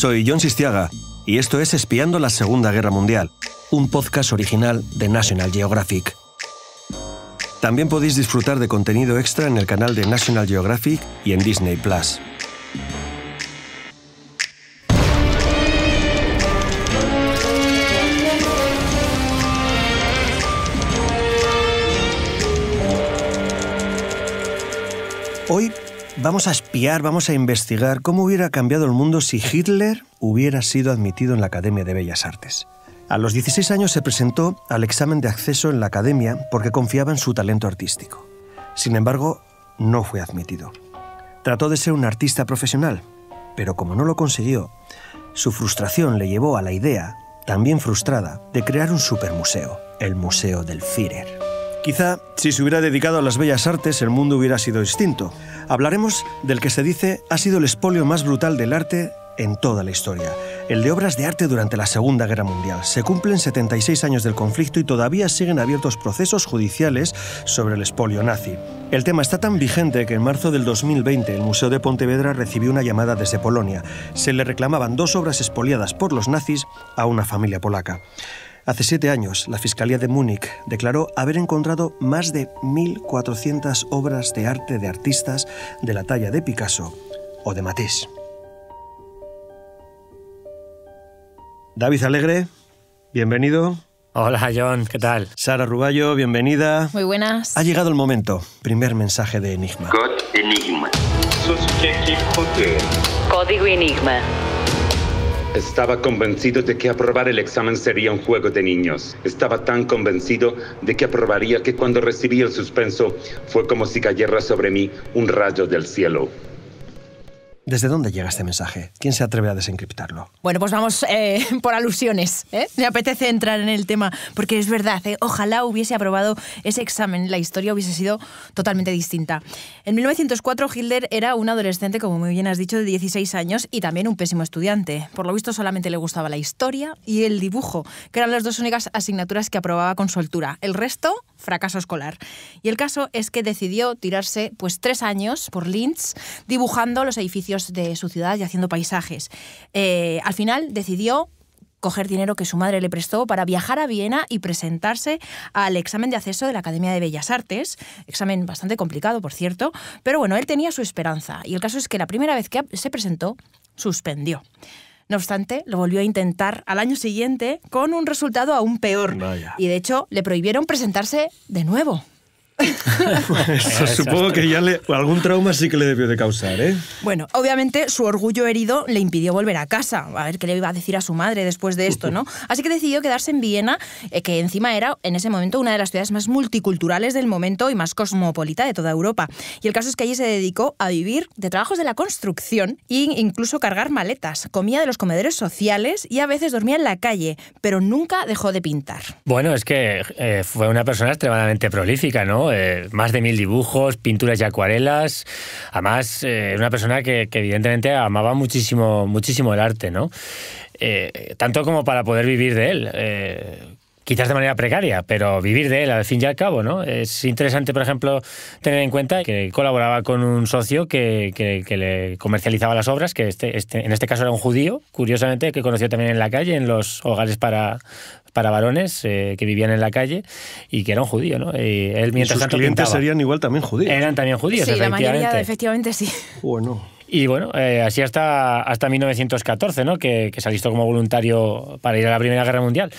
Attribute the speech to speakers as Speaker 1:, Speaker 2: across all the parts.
Speaker 1: Soy Jon Sistiaga y esto es Espiando la Segunda Guerra Mundial, un podcast original de National Geographic. También podéis disfrutar de contenido extra en el canal de National Geographic y en Disney+. Hoy vamos a espiar, vamos a investigar cómo hubiera cambiado el mundo si Hitler hubiera sido admitido en la Academia de Bellas Artes. A los 16 años se presentó al examen de acceso en la Academia porque confiaba en su talento artístico. Sin embargo, no fue admitido. Trató de ser un artista profesional, pero como no lo consiguió, su frustración le llevó a la idea, también frustrada, de crear un supermuseo, el Museo del Führer. Quizá, si se hubiera dedicado a las bellas artes, el mundo hubiera sido distinto. Hablaremos del que se dice ha sido el expolio más brutal del arte en toda la historia, el de obras de arte durante la Segunda Guerra Mundial. Se cumplen 76 años del conflicto y todavía siguen abiertos procesos judiciales sobre el expolio nazi. El tema está tan vigente que en marzo del 2020 el Museo de Pontevedra recibió una llamada desde Polonia. Se le reclamaban 2 obras expoliadas por los nazis a una familia polaca. Hace 7 años, la Fiscalía de Múnich declaró haber encontrado más de 1.400 obras de arte de artistas de la talla de Picasso o de Matisse. David Alegre, bienvenido.
Speaker 2: Hola, Jon, ¿qué tal?
Speaker 1: Sara Ruballo, bienvenida.
Speaker 3: Muy buenas.
Speaker 1: Ha llegado el momento. Primer mensaje de Enigma.
Speaker 4: Código Enigma.
Speaker 5: Estaba convencido de que aprobar el examen sería un juego de niños. Estaba tan convencido de que aprobaría que cuando recibí el suspenso fue como si cayera sobre mí un rayo del cielo.
Speaker 1: ¿Desde dónde llega este mensaje? ¿Quién se atreve a desencriptarlo?
Speaker 3: Bueno, pues vamos por alusiones. Me apetece entrar en el tema, porque es verdad, ojalá hubiese aprobado ese examen, la historia hubiese sido totalmente distinta. En 1904 Hitler era un adolescente, como muy bien has dicho, de 16 años y también un pésimo estudiante. Por lo visto solamente le gustaba la historia y el dibujo, que eran las 2 únicas asignaturas que aprobaba con soltura. El resto, fracaso escolar. Y el caso es que decidió tirarse 3 años por Linz dibujando los edificios de su ciudad y haciendo paisajes. Al final decidió coger dinero que su madre le prestó para viajar a Viena y presentarse al examen de acceso de la Academia de Bellas Artes, examen bastante complicado, por cierto, pero bueno, él tenía su esperanza y el caso es que la primera vez que se presentó, suspendió. No obstante, lo volvió a intentar al año siguiente con un resultado aún peor.
Speaker 1: Vaya.
Speaker 3: Y de hecho, le prohibieron presentarse de nuevo.
Speaker 1: Eso supongo que ya algún trauma sí que le debió de causar, ¿eh?
Speaker 3: Bueno, obviamente su orgullo herido le impidió volver a casa. A ver qué le iba a decir a su madre después de esto, ¿no? Así que decidió quedarse en Viena, que encima era en ese momento una de las ciudades más multiculturales del momento y más cosmopolita de toda Europa. Y el caso es que allí se dedicó a vivir de trabajos de la construcción e incluso cargar maletas. Comía de los comedores sociales y a veces dormía en la calle, pero nunca dejó de pintar.
Speaker 2: Bueno, es que fue una persona extremadamente prolífica, ¿no? Más de 1000 dibujos, pinturas y acuarelas. Además, una persona que evidentemente amaba muchísimo el arte, ¿no? Tanto como para poder vivir de él. Quizás de manera precaria, pero vivir de él al fin y al cabo, ¿no? Es interesante, por ejemplo, tener en cuenta que colaboraba con un socio que le comercializaba las obras, que en este caso era un judío, curiosamente, que conoció también en la calle, en los hogares para varones que vivían en la calle y que era un judío, ¿no? Y él, mientras
Speaker 1: sus
Speaker 2: tanto,
Speaker 1: clientes
Speaker 2: pintaba.
Speaker 1: serían igual también judíos.
Speaker 2: Eran también judíos,
Speaker 3: sí,
Speaker 2: efectivamente.
Speaker 3: la mayoría, efectivamente, sí.
Speaker 1: Bueno.
Speaker 2: Y bueno, así hasta 1914, ¿no? Que se alistó como voluntario para ir a la Primera Guerra Mundial.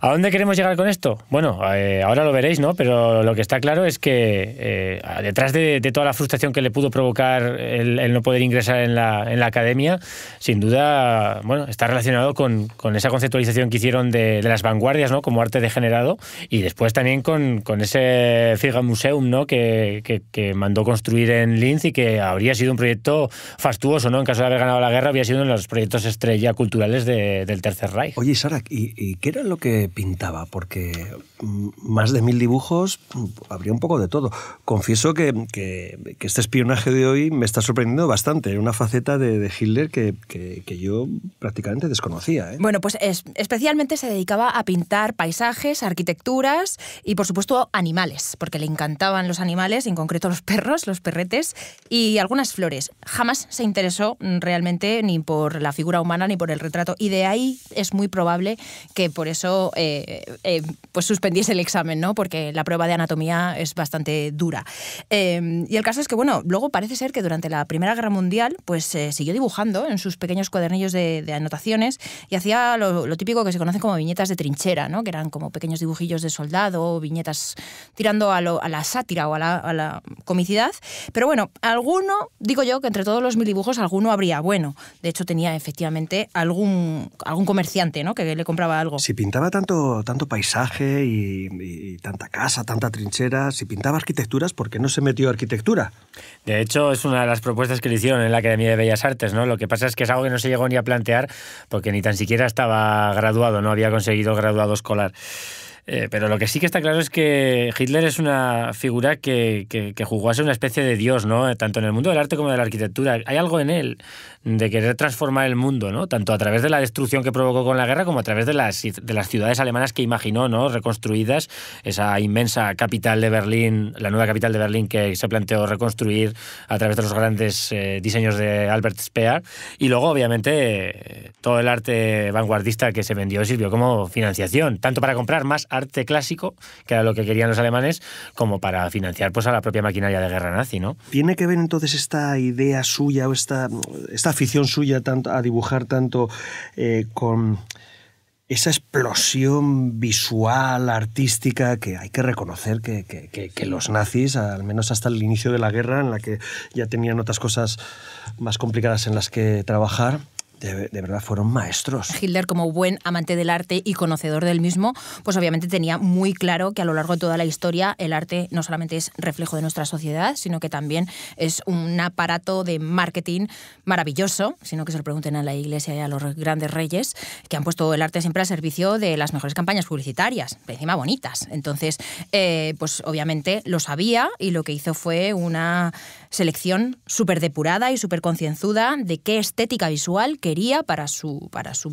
Speaker 2: ¿A dónde queremos llegar con esto? Bueno, ahora lo veréis, ¿no? Pero lo que está claro es que detrás de toda la frustración que le pudo provocar el no poder ingresar en la academia, sin duda, bueno, está relacionado con esa conceptualización que hicieron de las vanguardias, ¿no? Como arte degenerado, y después también con ese Führermuseum, ¿no? Que mandó construir en Linz y que habría sido un proyecto fastuoso, ¿no? En caso de haber ganado la guerra, habría sido uno de los proyectos estrella culturales del Tercer Reich.
Speaker 1: Oye, Sara, ¿y qué era lo que pintaba? Porque más de 1000 dibujos, habría un poco de todo. Confieso que este espionaje de hoy me está sorprendiendo bastante. Una faceta de Hitler que yo prácticamente desconocía, ¿eh?
Speaker 3: Bueno, pues especialmente se dedicaba a pintar paisajes, arquitecturas y, por supuesto, animales, porque le encantaban los animales, en concreto los perros, los perretes y algunas flores. Jamás se interesó realmente ni por la figura humana ni por el retrato, y de ahí es muy probable que por eso pues suspendiese el examen, ¿no? Porque la prueba de anatomía es bastante dura. Y el caso es que, bueno, luego parece ser que durante la Primera Guerra Mundial pues siguió dibujando en sus pequeños cuadernillos de anotaciones y hacía lo típico que se conocen como viñetas de trinchera, ¿no? Que eran como pequeños dibujillos de soldado, viñetas tirando a la sátira o a la comicidad. Pero bueno, alguno, digo yo, que entre todos los 1000 dibujos alguno habría bueno. De hecho, tenía efectivamente algún comerciante, ¿no? Que le compraba algo.
Speaker 1: Si pintaba tanto paisaje y tanta casa, tanta trinchera, si pintaba arquitecturas, ¿por qué no se metió a arquitectura?
Speaker 2: De hecho, es una de las propuestas que le hicieron en la Academia de Bellas Artes, ¿no? Lo que pasa es que es algo que no se llegó ni a plantear porque ni tan siquiera estaba graduado, no había conseguido el graduado escolar. Pero lo que sí que está claro es que Hitler es una figura que jugó a ser una especie de dios, ¿no? Tanto en el mundo del arte como de la arquitectura. Hay algo en él de querer transformar el mundo, ¿no? Tanto a través de la destrucción que provocó con la guerra como a través de las ciudades alemanas que imaginó, ¿no? Reconstruidas, esa inmensa capital de Berlín, la nueva capital de Berlín que se planteó reconstruir a través de los grandes diseños de Albert Speer. Y luego, obviamente, todo el arte vanguardista que se vendió sirvió como financiación, tanto para comprar más arte clásico, que era lo que querían los alemanes, como para financiar pues a la propia maquinaria de guerra nazi, ¿no?
Speaker 1: ¿Tiene que ver entonces esta idea suya o esta afición suya a dibujar tanto con esa explosión visual, artística, que hay que reconocer que los nazis, al menos hasta el inicio de la guerra, en la que ya tenían otras cosas más complicadas en las que trabajar, de verdad fueron maestros?
Speaker 3: Hitler, como buen amante del arte y conocedor del mismo, pues obviamente tenía muy claro que a lo largo de toda la historia el arte no solamente es reflejo de nuestra sociedad, sino que también es un aparato de marketing maravilloso, sino que se lo pregunten a la Iglesia y a los grandes reyes, que han puesto el arte siempre al servicio de las mejores campañas publicitarias, encima bonitas. Entonces, pues obviamente lo sabía y lo que hizo fue una selección súper depurada y súper concienzuda de qué estética visual quería para su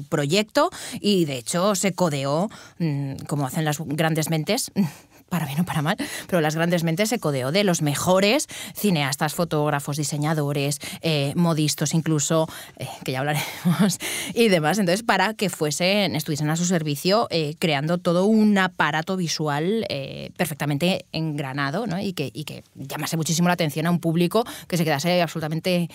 Speaker 3: proyecto, y de hecho se codeó, como hacen las grandes mentes, para bien o para mal, pero las grandes mentes se codeó de los mejores cineastas, fotógrafos, diseñadores, modistas incluso, que ya hablaremos, y demás. Entonces, para que estuviesen a su servicio, creando todo un aparato visual perfectamente engranado, ¿no? y que llamase muchísimo la atención a un público que se quedase absolutamente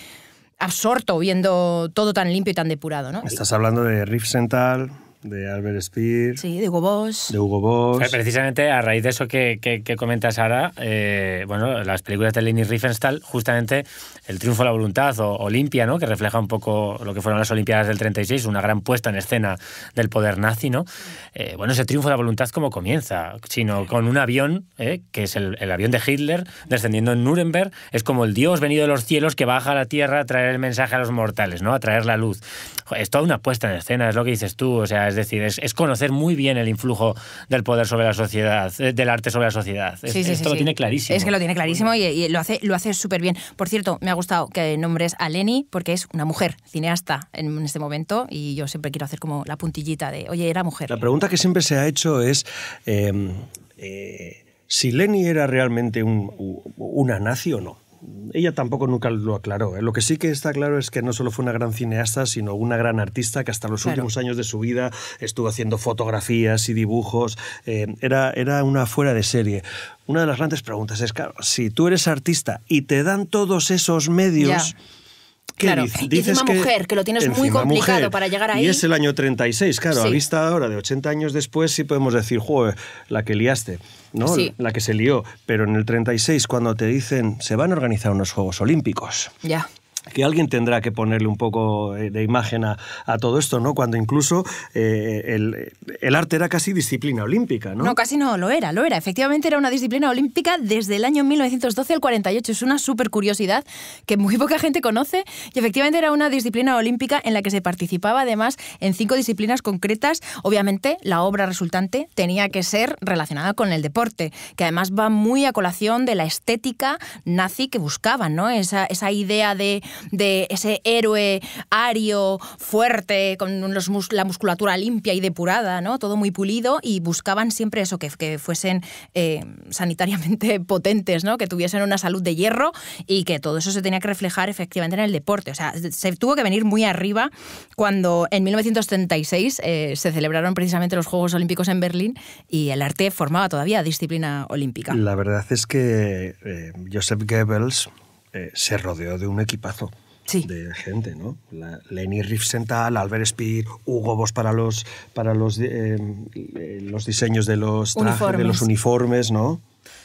Speaker 3: absorto viendo todo tan limpio y tan depurado, ¿no?
Speaker 1: Estás hablando de Riefenstahl, de Albert Speer.
Speaker 3: Sí, de Hugo Boss.
Speaker 1: De Hugo Boss.
Speaker 2: Precisamente a raíz de eso que comentas ahora, bueno, las películas de Leni Riefenstahl, justamente El triunfo de la voluntad o Olimpia, ¿no? Que refleja un poco lo que fueron las Olimpiadas del 36, una gran puesta en escena del poder nazi, ¿no? Bueno, ese triunfo de la voluntad, ¿cómo comienza? Sino con un avión, que es el avión de Hitler, descendiendo en Nuremberg. Es como el dios venido de los cielos que baja a la tierra a traer el mensaje a los mortales, ¿no? A traer la luz. Es toda una puesta en escena, es lo que dices tú, o sea, es decir, es conocer muy bien el influjo del poder sobre la sociedad, del arte sobre la sociedad. Esto lo tiene clarísimo.
Speaker 3: Es que lo tiene clarísimo y lo hace súper bien. Por cierto, me ha gustado que nombres a Leni, porque es una mujer cineasta en este momento, y yo siempre quiero hacer como la puntillita de, oye, era mujer.
Speaker 1: La pregunta que siempre se ha hecho es si Leni era realmente una nazi o no. Ella tampoco nunca lo aclaró. Lo que sí que está claro es que no solo fue una gran cineasta, sino una gran artista que hasta los últimos años de su vida estuvo haciendo fotografías y dibujos. Era una fuera de serie. Una de las grandes preguntas es, claro, si tú eres artista y te dan todos esos medios...
Speaker 3: Claro, dices encima mujer, que lo tienes muy complicado mujer, para llegar ahí.
Speaker 1: Y es el año 36, claro, sí. A vista ahora de 80 años después sí podemos decir, joder, la que liaste, ¿no? Sí. La que se lió. Pero en el 36, cuando te dicen, se van a organizar unos Juegos Olímpicos.
Speaker 3: Ya.
Speaker 1: que alguien tendrá que ponerle un poco de imagen a todo esto, ¿no? Cuando incluso el arte era casi disciplina olímpica, ¿no?
Speaker 3: No, casi no, lo era. Efectivamente era una disciplina olímpica desde el año 1912 al 48. Es una súper curiosidad que muy poca gente conoce y efectivamente era una disciplina olímpica en la que se participaba además en 5 disciplinas concretas. Obviamente la obra resultante tenía que ser relacionada con el deporte, que además va muy a colación de la estética nazi que buscaban, ¿no? Esa idea de ese héroe ario, fuerte, con la musculatura limpia y depurada, ¿no? Todo muy pulido, y buscaban siempre eso, que fuesen sanitariamente potentes, ¿no? Que tuviesen una salud de hierro y que todo eso se tenía que reflejar efectivamente en el deporte. O sea, se tuvo que venir muy arriba cuando en 1936 se celebraron precisamente los Juegos Olímpicos en Berlín y el arte formaba todavía disciplina olímpica.
Speaker 1: La verdad es que Joseph Goebbels se rodeó de un equipazo de gente, ¿no? Leni Riefenstahl, Albert Speer, Hugo Boss para los diseños de los trajes, de los uniformes, ¿no?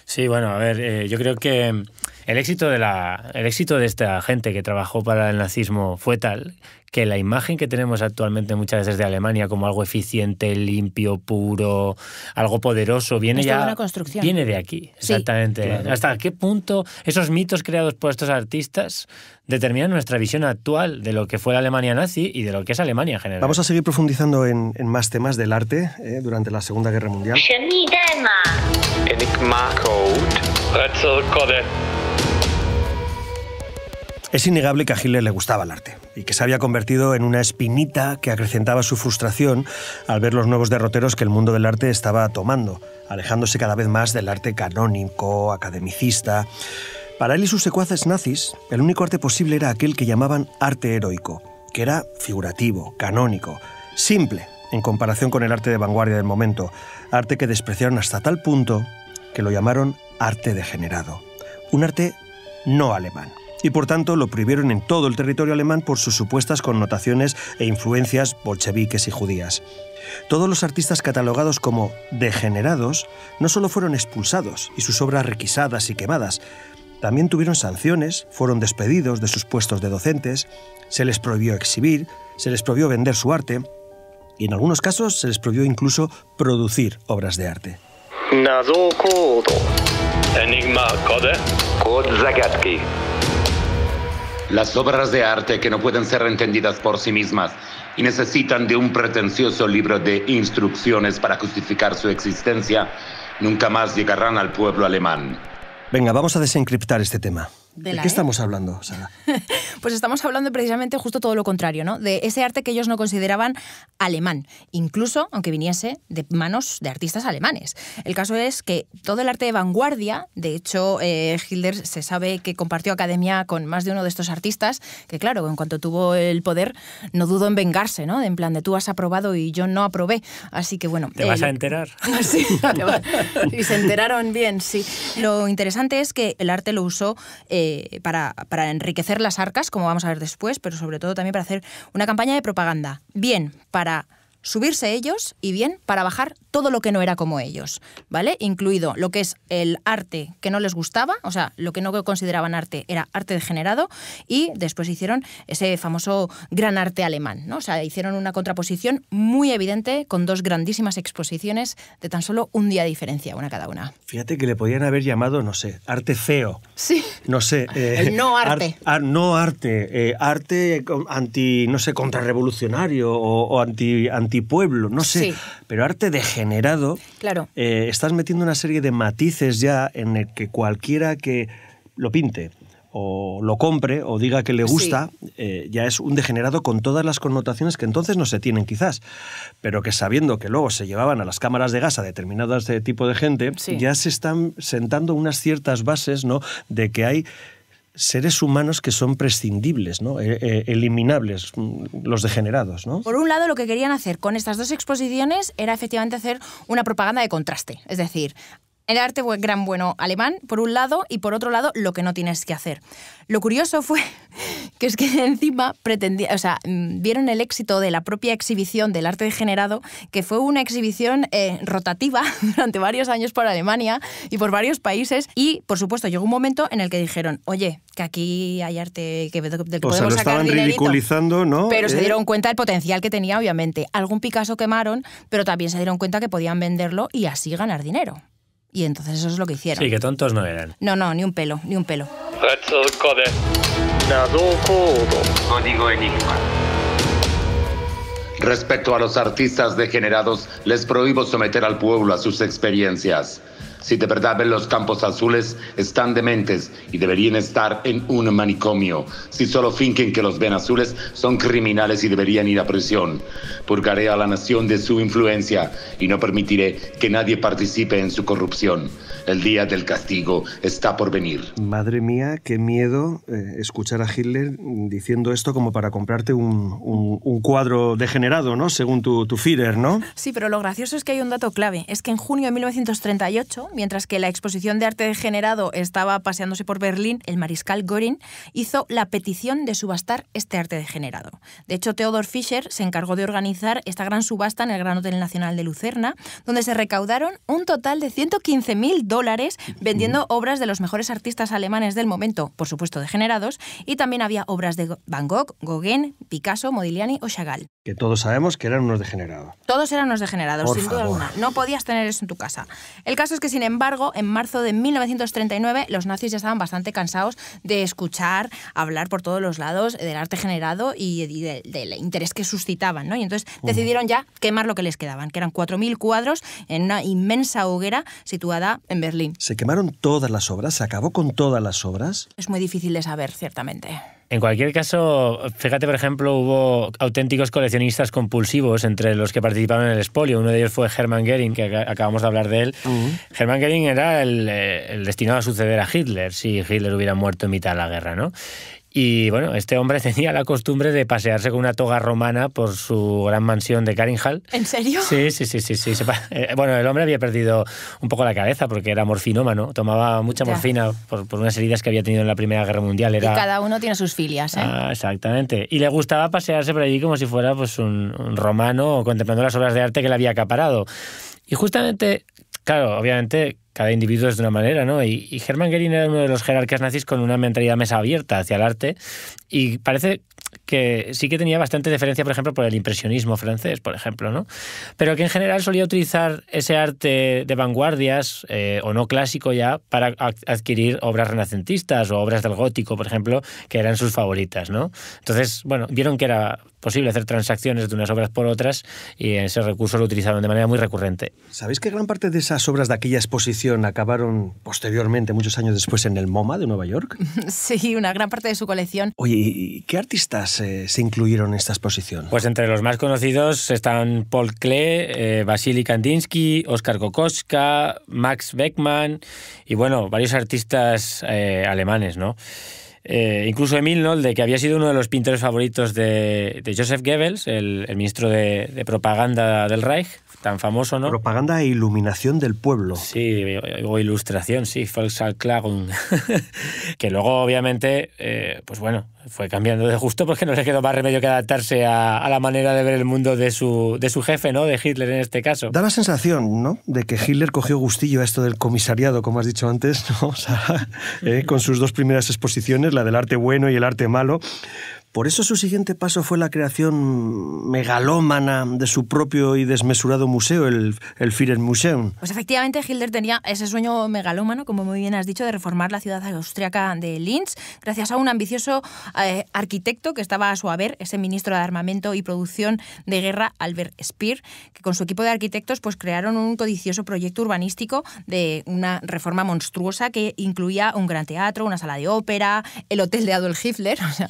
Speaker 2: Sí, bueno, a ver, yo creo que el éxito de esta gente que trabajó para el nazismo fue tal que la imagen que tenemos actualmente muchas veces de Alemania como algo eficiente, limpio, puro, algo poderoso, viene de aquí.
Speaker 3: Sí.
Speaker 2: Exactamente.
Speaker 1: Claro.
Speaker 2: ¿Hasta qué punto esos mitos creados por estos artistas determinan nuestra visión actual de lo que fue la Alemania nazi y de lo que es Alemania en general?
Speaker 1: Vamos a seguir profundizando en más temas del arte durante la Segunda Guerra Mundial.
Speaker 6: Enigma Code. Rätselkode.
Speaker 1: Es innegable que a Hitler le gustaba el arte y que se había convertido en una espinita que acrecentaba su frustración al ver los nuevos derroteros que el mundo del arte estaba tomando, alejándose cada vez más del arte canónico, academicista. Para él y sus secuaces nazis, el único arte posible era aquel que llamaban arte heroico, que era figurativo, canónico, simple en comparación con el arte de vanguardia del momento, arte que despreciaron hasta tal punto que lo llamaron arte degenerado, un arte no alemán. Y por tanto lo prohibieron en todo el territorio alemán por sus supuestas connotaciones e influencias bolcheviques y judías. Todos los artistas catalogados como degenerados no solo fueron expulsados y sus obras requisadas y quemadas, también tuvieron sanciones, fueron despedidos de sus puestos de docentes, se les prohibió exhibir, se les prohibió vender su arte y en algunos casos se les prohibió incluso producir obras de arte.
Speaker 6: Nazo Code. Enigma Code. Code Zagadki.
Speaker 5: Las obras de arte que no pueden ser entendidas por sí mismas y necesitan de un pretencioso libro de instrucciones para justificar su existencia, nunca más llegarán al pueblo alemán.
Speaker 1: Venga, vamos a desencriptar este tema. ¿De qué estamos hablando, Sara?
Speaker 3: Pues estamos hablando precisamente justo todo lo contrario, ¿no? De ese arte que ellos no consideraban alemán, incluso aunque viniese de manos de artistas alemanes. El caso es que todo el arte de vanguardia, de hecho, Hitler se sabe que compartió academia con más de uno de estos artistas, que claro, en cuanto tuvo el poder, no dudó en vengarse, ¿no? En plan de tú has aprobado y yo no aprobé. Así que bueno...
Speaker 2: ¿Te vas a enterar?
Speaker 3: Sí, y se enteraron bien, sí. Lo interesante es que el arte lo usó para enriquecer las arcas, como vamos a ver después, pero sobre todo también para hacer una campaña de propaganda. Bien para subirse ellos y bien para bajar todo lo que no era como ellos, ¿vale? Incluido lo que es el arte que no les gustaba, o sea, lo que no consideraban arte era arte degenerado, y después hicieron ese famoso gran arte alemán, ¿no? O sea, hicieron una contraposición muy evidente con 2 grandísimas exposiciones de tan solo un día de diferencia, una cada una.
Speaker 1: Fíjate que le podían haber llamado, no sé, arte feo.
Speaker 3: Sí.
Speaker 1: No sé.
Speaker 3: El no arte.
Speaker 1: No arte. Arte anti, no sé, contrarrevolucionario o antipueblo, no sé. Sí. Pero arte degenerado. Claro. Estás metiendo una serie de matices ya en el que cualquiera que lo pinte o lo compre o diga que le gusta, ya es un degenerado con todas las connotaciones que entonces no se tienen quizás, pero que sabiendo que luego se llevaban a las cámaras de gas a determinados tipo de gente, ya se están sentando unas ciertas bases, ¿no?, de que hay seres humanos que son prescindibles, ¿no? Eliminables, los degenerados, ¿no?
Speaker 3: Por un lado, lo que querían hacer con estas 2 exposiciones era efectivamente hacer una propaganda de contraste, es decir, El arte gran bueno alemán, por un lado, y por otro lado, lo que no tienes que hacer. Lo curioso fue que es que encima vieron el éxito de la propia exhibición del arte degenerado, que fue una exhibición rotativa durante varios años por Alemania y por varios países, y por supuesto llegó un momento en el que dijeron, oye, que aquí hay arte del que podemos sacar dinerito. O sea, lo estaban
Speaker 1: ridiculizando, ¿no?
Speaker 3: Pero se dieron cuenta del potencial que tenía, obviamente. Algún Picasso quemaron, pero también se dieron cuenta que podían venderlo y así ganar dinero. Y entonces eso es lo que hicieron.
Speaker 2: Sí, que tontos no eran.
Speaker 3: No, ni un pelo, ni un pelo.
Speaker 6: Código Enigma.
Speaker 5: Respecto a los artistas degenerados, les prohíbo someter al pueblo a sus experiencias. Si de verdad ven los campos azules, están dementes y deberían estar en un manicomio. Si solo fingen que los ven azules, son criminales y deberían ir a prisión. Purgaré a la nación de su influencia y no permitiré que nadie participe en su corrupción. El día del castigo está por venir.
Speaker 1: Madre mía, qué miedo escuchar a Hitler diciendo esto como para comprarte un cuadro degenerado, ¿no? Según tu Führer, ¿no?
Speaker 3: Sí, pero lo gracioso es que hay un dato clave. Es que en junio de 1938, mientras que la exposición de arte degenerado estaba paseándose por Berlín, el mariscal Göring hizo la petición de subastar este arte degenerado. De hecho, Theodor Fischer se encargó de organizar esta gran subasta en el Gran Hotel Nacional de Lucerna, donde se recaudaron un total de $115.000 vendiendo obras de los mejores artistas alemanes del momento, por supuesto degenerados, y también había obras de Van Gogh, Gauguin, Picasso, Modigliani o Chagall.
Speaker 1: Que todos sabemos que eran unos degenerados.
Speaker 3: Todos eran unos degenerados, sin duda alguna. No podías tener eso en tu casa. El caso es que, sin embargo, en marzo de 1939, los nazis ya estaban bastante cansados de escuchar hablar por todos los lados del arte degenerado y del interés que suscitaban, ¿no? Y entonces decidieron ya quemar lo que les quedaban, que eran 4.000 cuadros en una inmensa hoguera situada en Berlín.
Speaker 1: ¿Se quemaron todas las obras? ¿Se acabó con todas las obras?
Speaker 3: Es muy difícil de saber, ciertamente.
Speaker 2: En cualquier caso, fíjate, por ejemplo, hubo auténticos coleccionistas compulsivos entre los que participaron en el expolio. Uno de ellos fue Hermann Göring, que acabamos de hablar de él. Hermann Göring era el destinado a suceder a Hitler, si Hitler hubiera muerto en mitad de la guerra, ¿no? Y bueno, este hombre tenía la costumbre de pasearse con una toga romana por su gran mansión de Carinthal.
Speaker 3: ¿En serio?
Speaker 2: Sí. Bueno, el hombre había perdido un poco la cabeza porque era morfinómano, tomaba mucha morfina por unas heridas que había tenido en la Primera Guerra Mundial.
Speaker 3: Y cada uno tiene sus filias, ¿eh?
Speaker 2: Exactamente. Y le gustaba pasearse por allí como si fuera pues, un romano contemplando las obras de arte que le había acaparado. Y justamente, claro, obviamente cada individuo es de una manera, ¿no? Y Hermann Göring era uno de los jerarcas nazis con una mentalidad mesa abierta hacia el arte y parece que sí que tenía bastante deferencia, por ejemplo, por el impresionismo francés, por ejemplo, ¿no? Pero que en general solía utilizar ese arte de vanguardias, o no clásico ya, para adquirir obras renacentistas o obras del gótico, por ejemplo, que eran sus favoritas, ¿no? Entonces, bueno, vieron que era posible hacer transacciones de unas obras por otras y ese recurso lo utilizaron de manera muy recurrente.
Speaker 1: ¿Sabéis que gran parte de esas obras de aquella exposición acabaron posteriormente, muchos años después, en el MoMA de Nueva York?
Speaker 3: Sí, una gran parte de su colección.
Speaker 1: Oye, ¿y qué artistas se incluyeron en esta exposición?
Speaker 2: Pues entre los más conocidos están Paul Klee, Vasily Kandinsky, Oskar Kokoschka, Max Beckmann y bueno, varios artistas alemanes, ¿no? Incluso Emil Nolde, que había sido uno de los pintores favoritos de Joseph Goebbels, el ministro de propaganda del Reich, tan famoso, ¿no?
Speaker 1: Propaganda e iluminación del pueblo.
Speaker 2: Sí, o ilustración, sí, Volkserklärung. Que luego, obviamente, pues bueno, fue cambiando de gusto porque no le quedó más remedio que adaptarse a la manera de ver el mundo de su jefe, ¿no? De Hitler en este caso.
Speaker 1: Da la sensación, ¿no?, de que Hitler cogió gustillo a esto del comisariado, como has dicho antes, ¿no? O sea, con sus dos primeras exposiciones, la del arte bueno y el arte malo. Por eso su siguiente paso fue la creación megalómana de su propio y desmesurado museo, el Führermuseum.
Speaker 3: Pues efectivamente Hitler tenía ese sueño megalómano, como muy bien has dicho, de reformar la ciudad austriaca de Linz, gracias a un ambicioso arquitecto que estaba a su haber, ese ministro de Armamento y Producción de Guerra, Albert Speer, que con su equipo de arquitectos pues crearon un codicioso proyecto urbanístico de una reforma monstruosa que incluía un gran teatro, una sala de ópera, el hotel de Adolf Hitler, o sea,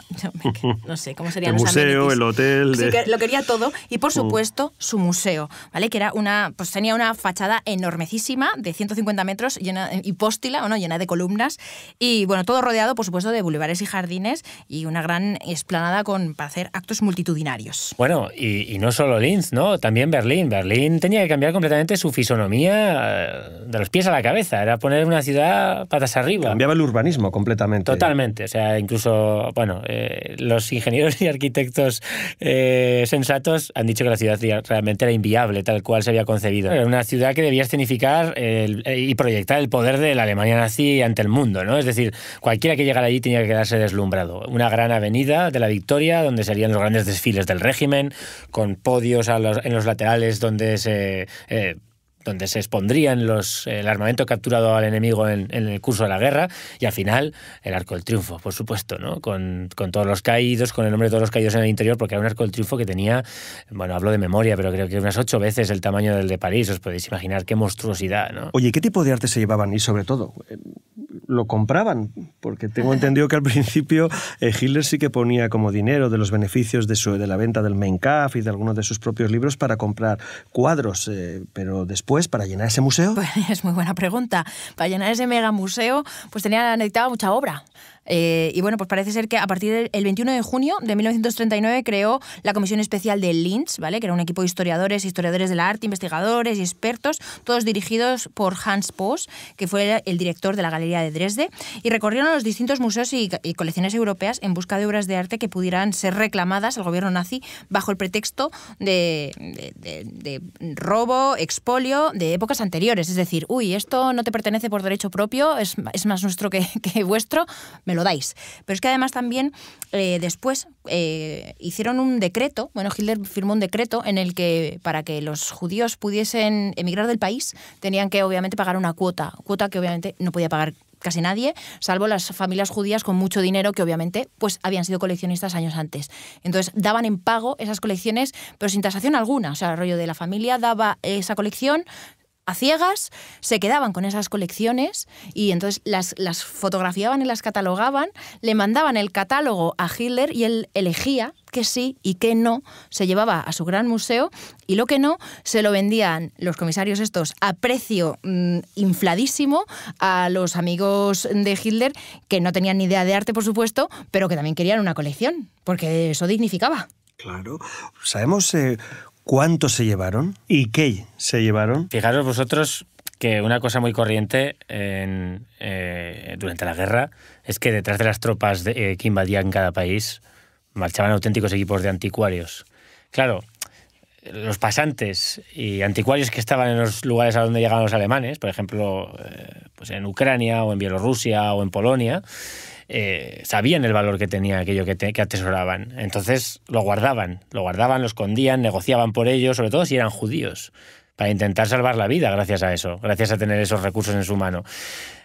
Speaker 3: no sé cómo serían
Speaker 1: el
Speaker 3: los
Speaker 1: museo,
Speaker 3: amenities.
Speaker 1: el hotel.
Speaker 3: Sí, que lo quería todo. Y por supuesto, su museo, ¿vale? Que era pues tenía una fachada enormecísima de 150 metros, llena hipóstila, ¿no? Llena de columnas. Y bueno, todo rodeado, por supuesto, de bulevares y jardines y una gran explanada para hacer actos multitudinarios.
Speaker 2: Bueno, y no solo Linz, ¿no? También Berlín. Berlín tenía que cambiar completamente su fisonomía de los pies a la cabeza. Era poner una ciudad patas arriba.
Speaker 1: Cambiaba el urbanismo completamente.
Speaker 2: Totalmente. O sea, incluso, bueno, los ingenieros y arquitectos sensatos han dicho que la ciudad realmente era inviable, tal cual se había concebido. Era una ciudad que debía escenificar y proyectar el poder de la Alemania nazi ante el mundo, ¿no? Es decir, cualquiera que llegara allí tenía que quedarse deslumbrado. Una gran avenida de la Victoria, donde serían los grandes desfiles del régimen, con podios en los laterales donde se expondrían el armamento capturado al enemigo en el curso de la guerra, y al final el Arco del Triunfo, por supuesto, ¿no? Con todos los caídos, con el nombre de todos los caídos en el interior, porque era un Arco del Triunfo que tenía, bueno, hablo de memoria, pero creo que unas 8 veces el tamaño del de París. Os podéis imaginar qué monstruosidad, ¿no?
Speaker 1: Oye, ¿qué tipo de arte se llevaban? Y sobre todo, ¿lo compraban? Porque tengo entendido que al principio Hitler sí que ponía como dinero de los beneficios de la venta del Mein Kampf y de algunos de sus propios libros para comprar cuadros, pero después, para llenar ese museo...
Speaker 3: Pues es muy buena pregunta. Para llenar ese mega museo, pues necesitaba mucha obra. Y bueno, pues parece ser que a partir del 21 de junio de 1939 creó la Comisión Especial de Linz, ¿vale? Que era un equipo de historiadores del arte, investigadores y expertos, todos dirigidos por Hans Poss, que fue el director de la Galería de Dresde, y recorrieron los distintos museos y colecciones europeas en busca de obras de arte que pudieran ser reclamadas al gobierno nazi bajo el pretexto de robo, expolio de épocas anteriores. Es decir, esto no te pertenece por derecho propio, es más nuestro que vuestro, me lo dais. Pero es que además también después hicieron un decreto, Hitler firmó un decreto en el que para que los judíos pudiesen emigrar del país tenían que obviamente pagar una cuota que obviamente no podía pagar casi nadie, salvo las familias judías con mucho dinero que obviamente pues habían sido coleccionistas años antes. Entonces daban en pago esas colecciones, pero sin tasación alguna. O sea, el rollo de la familia daba esa colección a ciegas, se quedaban con esas colecciones y entonces las fotografiaban y las catalogaban, le mandaban el catálogo a Hitler y él elegía qué sí y qué no se llevaba a su gran museo, y lo que no se lo vendían los comisarios estos a precio infladísimo a los amigos de Hitler, que no tenían ni idea de arte, por supuesto, pero que también querían una colección, porque eso dignificaba.
Speaker 1: Claro. ¿Sabemos cuánto se llevaron y qué se llevaron?
Speaker 2: Fijaros vosotros que una cosa muy corriente durante la guerra es que detrás de las tropas que invadían cada país marchaban auténticos equipos de anticuarios. Claro, los pasantes y anticuarios que estaban en los lugares a donde llegaban los alemanes, por ejemplo, pues en Ucrania o en Bielorrusia o en Polonia, sabían el valor que tenía aquello que atesoraban. Entonces lo guardaban, lo escondían, negociaban por ello, sobre todo si eran judíos, para intentar salvar la vida gracias a eso, gracias a tener esos recursos en su mano.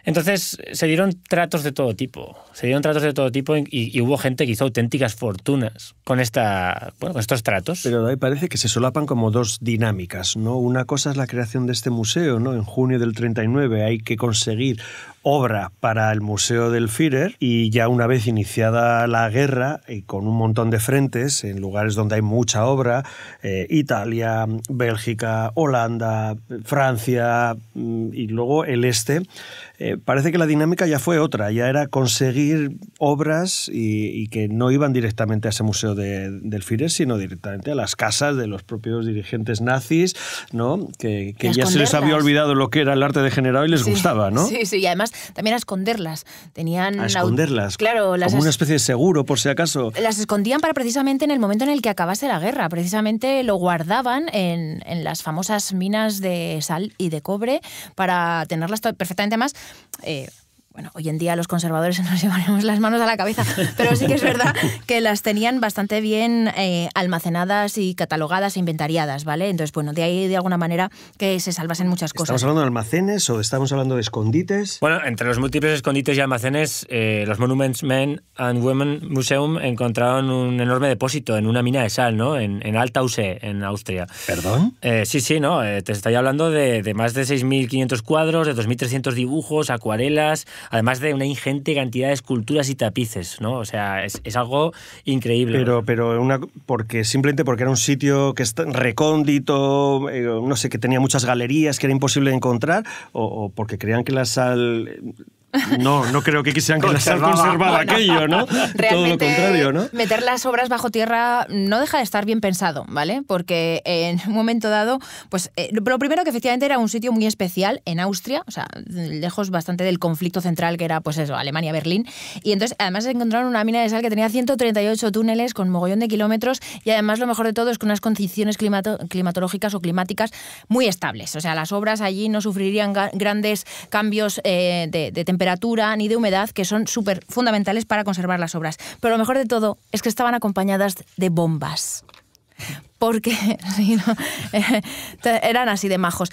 Speaker 2: Entonces se dieron tratos de todo tipo, y hubo gente que hizo auténticas fortunas con estos tratos.
Speaker 1: Pero ahí parece que se solapan como dos dinámicas, ¿no? Una cosa es la creación de este museo, ¿no? En junio del 39 hay que conseguir obra para el Museo del Führer, y ya una vez iniciada la guerra y con un montón de frentes en lugares donde hay mucha obra, Italia, Bélgica, Holanda, Francia y luego el este, parece que la dinámica ya fue otra, ya era conseguir obras y que no iban directamente a ese museo del Führer, sino directamente a las casas de los propios dirigentes nazis, ¿no? Que ya se les había olvidado lo que era el arte degenerado y les gustaba, ¿no?
Speaker 3: Sí, y además también a esconderlas.
Speaker 1: A esconderlas,
Speaker 3: claro,
Speaker 1: como una especie de seguro, por si acaso.
Speaker 3: Las escondían para precisamente en el momento en el que acabase la guerra. Precisamente lo guardaban en las famosas minas de sal y de cobre para tenerlas perfectamente más. Bueno, hoy en día los conservadores nos llevaremos las manos a la cabeza, pero sí que es verdad que las tenían bastante bien almacenadas y catalogadas e inventariadas, ¿vale? Entonces, bueno, de ahí de alguna manera que se salvasen muchas cosas.
Speaker 1: ¿Estamos hablando de almacenes o estamos hablando de escondites?
Speaker 2: Bueno, entre los múltiples escondites y almacenes, los Monuments Men and Women Museum encontraron un enorme depósito en una mina de sal, ¿no? En Altaussee, en Austria.
Speaker 1: ¿Perdón?
Speaker 2: Sí, ¿no? Te estoy hablando de más de 6.500 cuadros, de 2.300 dibujos, acuarelas, además de una ingente cantidad de esculturas y tapices, ¿no? O sea, es algo increíble.
Speaker 1: Pero simplemente porque era un sitio que está recóndito, no sé, que tenía muchas galerías, que era imposible de encontrar, o porque creían que la sal... No creo que quisieran que la sal conservaba aquello, ¿no?
Speaker 3: Realmente,
Speaker 1: todo lo contrario, ¿no?
Speaker 3: Meter las obras bajo tierra no deja de estar bien pensado, ¿vale? Porque en un momento dado, pues lo primero que efectivamente era un sitio muy especial en Austria, o sea, lejos bastante del conflicto central que era, pues eso, Alemania-Berlín, y entonces además encontraron una mina de sal que tenía 138 túneles con mogollón de kilómetros, y además lo mejor de todo es que unas condiciones climatológicas o climáticas muy estables, o sea, las obras allí no sufrirían grandes cambios de temperatura ni de humedad, que son súper fundamentales para conservar las obras. Pero lo mejor de todo es que estaban acompañadas de bombas. Porque eran así de majos.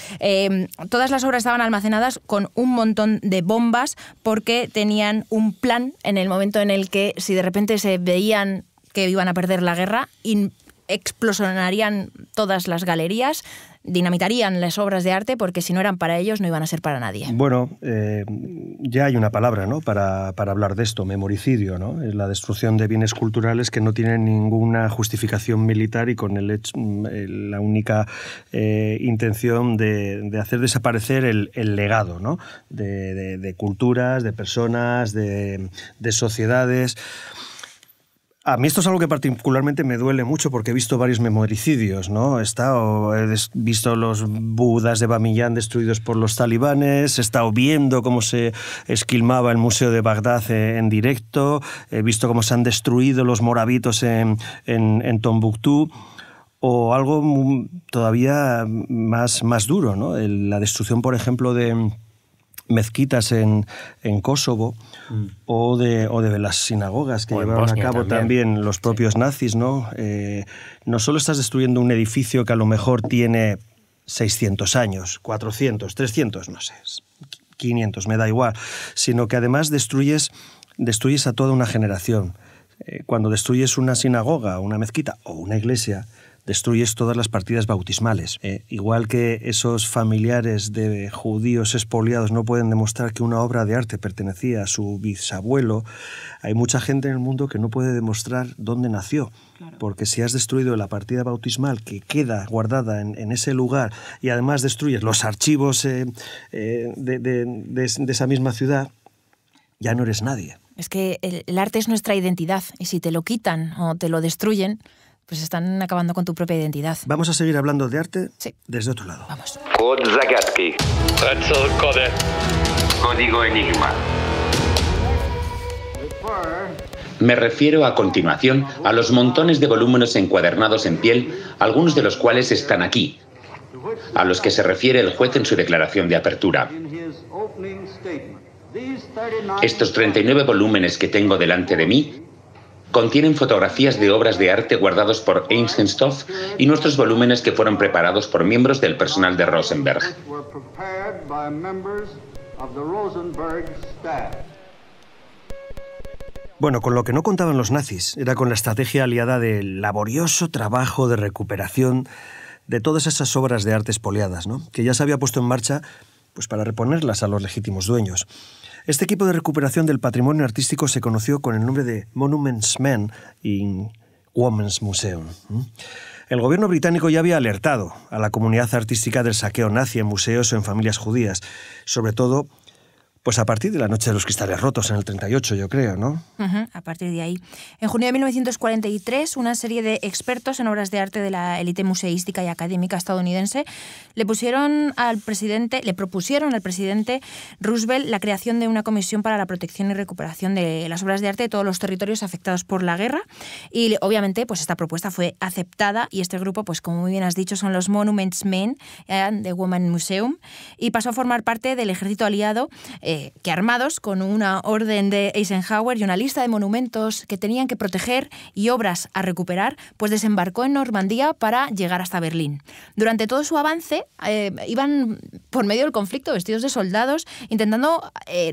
Speaker 3: Todas las obras estaban almacenadas con un montón de bombas porque tenían un plan en el momento en el que, si de repente se veían que iban a perder la guerra, explosionarían todas las galerías, dinamitarían las obras de arte, porque si no eran para ellos no iban a ser para nadie.
Speaker 1: Bueno, ya hay una palabra, ¿no?, para hablar de esto, memoricidio, ¿no? Es la destrucción de bienes culturales que no tienen ninguna justificación militar y con la única intención de hacer desaparecer el legado, ¿no?, de culturas, de personas, de sociedades. A mí esto es algo que particularmente me duele mucho porque he visto varios memoricidios, ¿no? He visto los budas de Bamiyan destruidos por los talibanes, he estado viendo cómo se esquilmaba el Museo de Bagdad en directo, he visto cómo se han destruido los moravitos en Tombuctú, o algo todavía más duro, ¿no? La destrucción, por ejemplo, de mezquitas en Kosovo, o de las sinagogas que llevaron a cabo también los propios nazis, ¿no? No solo estás destruyendo un edificio que a lo mejor tiene 600 años, 400, 300, no sé, 500, me da igual, sino que además destruyes a toda una generación. Cuando destruyes una sinagoga, una mezquita o una iglesia, destruyes todas las partidas bautismales. Igual que esos familiares de judíos expoliados no pueden demostrar que una obra de arte pertenecía a su bisabuelo, hay mucha gente en el mundo que no puede demostrar dónde nació. Claro. Porque si has destruido la partida bautismal que queda guardada en ese lugar, y además destruyes los archivos de esa misma ciudad, ya no eres nadie.
Speaker 3: Es que el arte es nuestra identidad, y si te lo quitan o te lo destruyen, pues están acabando con tu propia identidad.
Speaker 1: Vamos a seguir hablando de arte desde otro lado.
Speaker 3: Vamos.
Speaker 6: Code Zagatsky. Código Enigma.
Speaker 5: Me refiero a continuación a los montones de volúmenes encuadernados en piel, algunos de los cuales están aquí, a los que se refiere el juez en su declaración de apertura. Estos 39 volúmenes que tengo delante de mí contienen fotografías de obras de arte guardados por Einstein-Stoff y nuestros volúmenes que fueron preparados por miembros del personal de Rosenberg.
Speaker 1: Bueno, con lo que no contaban los nazis era con la estrategia aliada del laborioso trabajo de recuperación de todas esas obras de arte expoliadas, ¿no?, que ya se había puesto en marcha pues para reponerlas a los legítimos dueños. Este equipo de recuperación del patrimonio artístico se conoció con el nombre de Monuments Men in Women's Museum. El gobierno británico ya había alertado a la comunidad artística del saqueo nazi en museos o en familias judías, sobre todo pues a partir de la Noche de los Cristales Rotos, en el 38, yo creo, ¿no?
Speaker 3: A partir de ahí. En junio de 1943, una serie de expertos en obras de arte de la élite museística y académica estadounidense le propusieron al presidente Roosevelt la creación de una comisión para la protección y recuperación de las obras de arte de todos los territorios afectados por la guerra. Y obviamente, pues esta propuesta fue aceptada, y este grupo, pues como muy bien has dicho, son los Monuments Men and the Women's Museum, y pasó a formar parte del ejército aliado, que armados con una orden de Eisenhower y una lista de monumentos que tenían que proteger y obras a recuperar, pues desembarcó en Normandía para llegar hasta Berlín. Durante todo su avance iban por medio del conflicto vestidos de soldados, intentando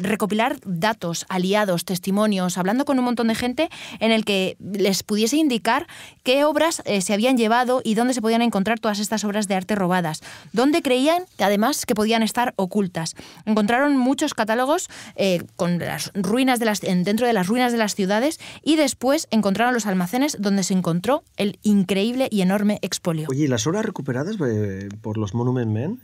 Speaker 3: recopilar datos, aliados, testimonios, hablando con un montón de gente en el que les pudiese indicar qué obras se habían llevado y dónde se podían encontrar todas estas obras de arte robadas, dónde creían además que podían estar ocultas. Encontraron muchos catálogos catálogos con las ruinas dentro de las ruinas de las ciudades, y después encontraron los almacenes donde se encontró el increíble y enorme expolio.
Speaker 1: Oye, ¿y las obras recuperadas por los Monument Men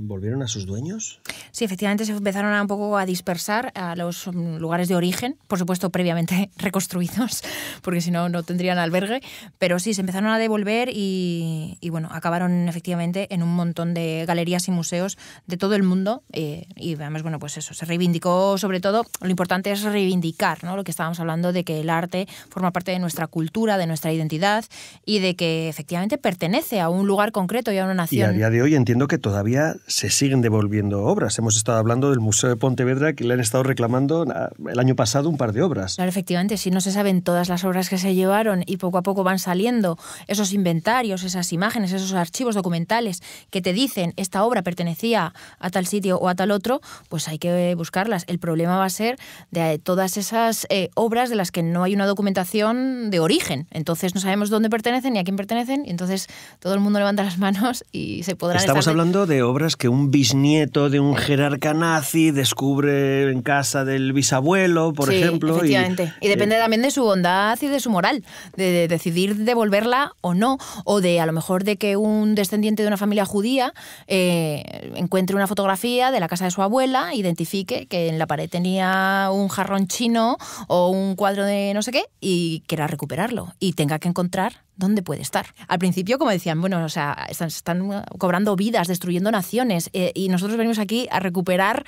Speaker 1: volvieron a sus dueños?
Speaker 3: Sí, efectivamente se empezaron un poco a dispersar a los lugares de origen, por supuesto previamente reconstruidos, porque si no, no tendrían albergue, pero sí, se empezaron a devolver y bueno, acabaron efectivamente en un montón de galerías y museos de todo el mundo, y además, bueno, pues eso, se reivindicó sobre todo, lo importante es reivindicar, ¿no? Lo que estábamos hablando de que el arte forma parte de nuestra cultura, de nuestra identidad, y de que efectivamente pertenece a un lugar concreto y a una nación.
Speaker 1: Y a día de hoy entiendo que todavía se siguen devolviendo obras. Hemos estado hablando del Museo de Pontevedra, que le han estado reclamando el año pasado un par de obras.
Speaker 3: Claro, efectivamente, si no se saben todas las obras que se llevaron y poco a poco van saliendo esos inventarios, esas imágenes, esos archivos documentales que te dicen esta obra pertenecía a tal sitio o a tal otro, pues hay que buscarlas. El problema va a ser de todas esas obras de las que no hay una documentación de origen. Entonces no sabemos dónde pertenecen ni a quién pertenecen, y entonces todo el mundo levanta las manos y se podrán...
Speaker 1: Estamos hablando de obras que un bisnieto de un jerarca nazi descubre en casa del bisabuelo, por ejemplo.
Speaker 3: Efectivamente. Y depende también de su bondad y de su moral, de decidir devolverla o no, o de a lo mejor de que un descendiente de una familia judía encuentre una fotografía de la casa de su abuela, identifique que en la pared tenía un jarrón chino o un cuadro de no sé qué y quiera recuperarlo y tenga que encontrar dónde puede estar. Al principio, como decían, bueno, o sea, están cobrando vidas, destruyendo naciones, y nosotros venimos aquí a recuperar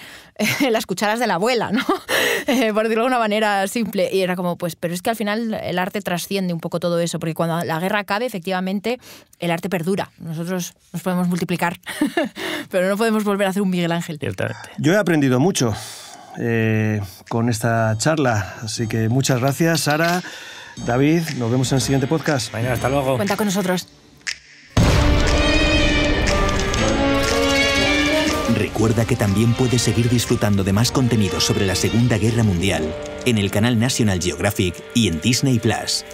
Speaker 3: las cucharas de la abuela, ¿no? Por decirlo de una manera simple. Y era como, pues, pero es que al final el arte trasciende un poco todo eso, porque cuando la guerra acabe, efectivamente, el arte perdura. Nosotros nos podemos multiplicar, pero no podemos volver a hacer un Miguel Ángel.
Speaker 2: Ciertamente.
Speaker 1: Yo he aprendido mucho con esta charla, así que muchas gracias, Sara. David, nos vemos en el siguiente podcast.
Speaker 2: Venga, hasta luego.
Speaker 3: Cuenta con nosotros.
Speaker 7: Recuerda que también puedes seguir disfrutando de más contenido sobre la Segunda Guerra Mundial en el canal National Geographic y en Disney Plus.